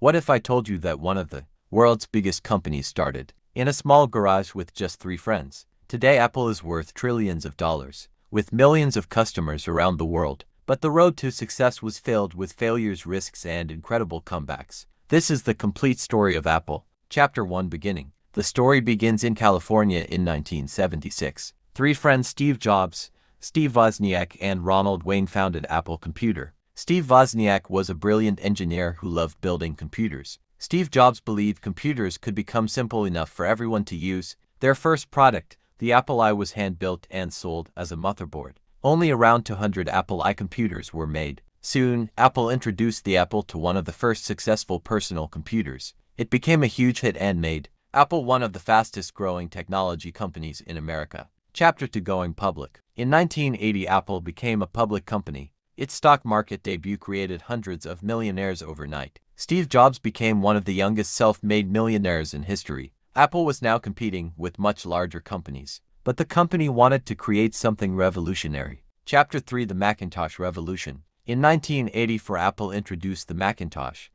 What if I told you that one of the world's biggest companies started in a small garage with just 3 friends? Today Apple is worth trillions of dollars, with millions of customers around the world. But the road to success was filled with failures, risks, and incredible comebacks. This is the complete story of Apple. Chapter 1 Beginning. The story begins in California in 1976. 3 friends, Steve Jobs, Steve Wozniak, and Ronald Wayne, founded Apple Computer. Steve Wozniak was a brilliant engineer who loved building computers. Steve Jobs believed computers could become simple enough for everyone to use. Their first product, the Apple I, was hand-built and sold as a motherboard. Only around 200 Apple I computers were made. Soon, Apple introduced the Apple to one of the first successful personal computers. It became a huge hit and made Apple one of the fastest-growing technology companies in America. Chapter 2 Going Public. In 1980, Apple became a public company. Its stock market debut created hundreds of millionaires overnight. Steve Jobs became one of the youngest self-made millionaires in history. Apple was now competing with much larger companies, but the company wanted to create something revolutionary. Chapter 3 The Macintosh Revolution. In 1984, Apple introduced the Macintosh.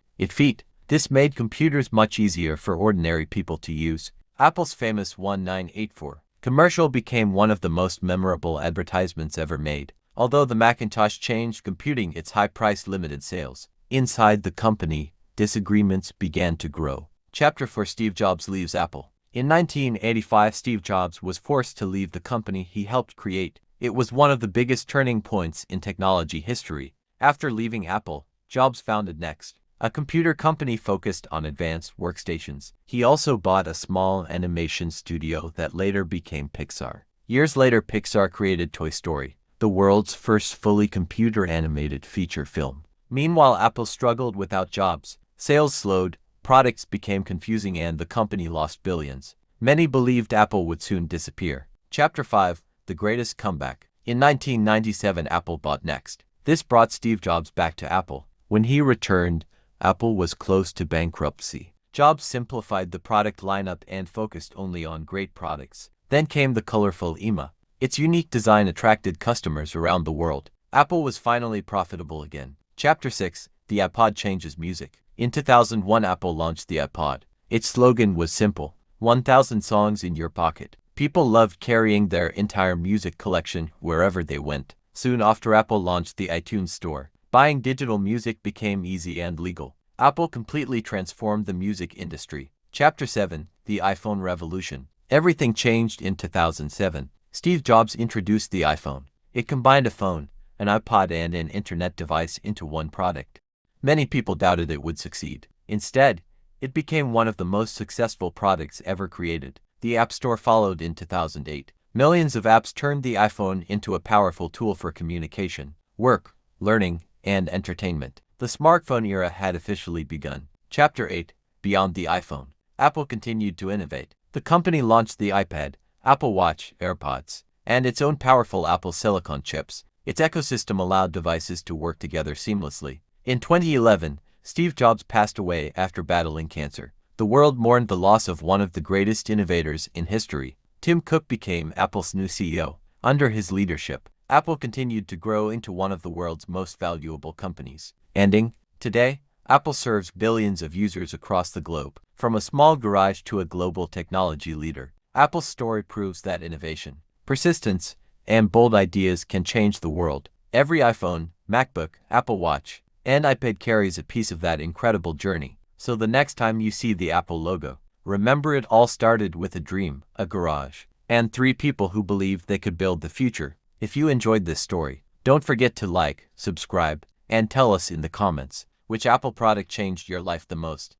This made computers much easier for ordinary people to use. Apple's famous 1984 commercial became one of the most memorable advertisements ever made. Although the Macintosh changed computing, its high-priced limited sales. Inside the company, disagreements began to grow. Chapter 4 Steve Jobs leaves Apple. In 1985, Steve Jobs was forced to leave the company he helped create. It was one of the biggest turning points in technology history. After leaving Apple, Jobs founded Next, a computer company focused on advanced workstations. He also bought a small animation studio that later became Pixar. Years later, Pixar created Toy Story, the world's first fully computer-animated feature film. Meanwhile, Apple struggled without Jobs. Sales slowed, products became confusing, and the company lost billions. Many believed Apple would soon disappear. Chapter 5 The Greatest Comeback. In 1997, Apple bought Next. This brought Steve Jobs back to Apple. When he returned, Apple was close to bankruptcy. Jobs simplified the product lineup and focused only on great products. Then came the colorful iMac. Its unique design attracted customers around the world. Apple was finally profitable again. Chapter 6 The iPod Changes Music. In 2001, Apple launched the iPod. Its slogan was simple: 1,000 songs in your pocket. People loved carrying their entire music collection wherever they went. Soon after, Apple launched the iTunes Store. Buying digital music became easy and legal. Apple completely transformed the music industry. Chapter 7 The iPhone Revolution. Everything changed in 2007. Steve Jobs introduced the iPhone. It combined a phone, an iPod, and an internet device into one product. Many people doubted it would succeed. Instead, it became one of the most successful products ever created. The App Store followed in 2008. Millions of apps turned the iPhone into a powerful tool for communication, work, learning, and entertainment. The smartphone era had officially begun. Chapter 8 Beyond the iPhone. Apple continued to innovate. The company launched the iPad, Apple Watch, AirPods, and its own powerful Apple Silicon chips. Its ecosystem allowed devices to work together seamlessly. In 2011, Steve Jobs passed away after battling cancer. The world mourned the loss of one of the greatest innovators in history. Tim Cook became Apple's new CEO. Under his leadership, Apple continued to grow into one of the world's most valuable companies. Ending. Today, Apple serves billions of users across the globe. From a small garage to a global technology leader, Apple's story proves that innovation, persistence, and bold ideas can change the world. Every iPhone, MacBook, Apple Watch, and iPad carries a piece of that incredible journey. So the next time you see the Apple logo, remember it all started with a dream, a garage, and 3 people who believed they could build the future. If you enjoyed this story, don't forget to like, subscribe, and tell us in the comments which Apple product changed your life the most.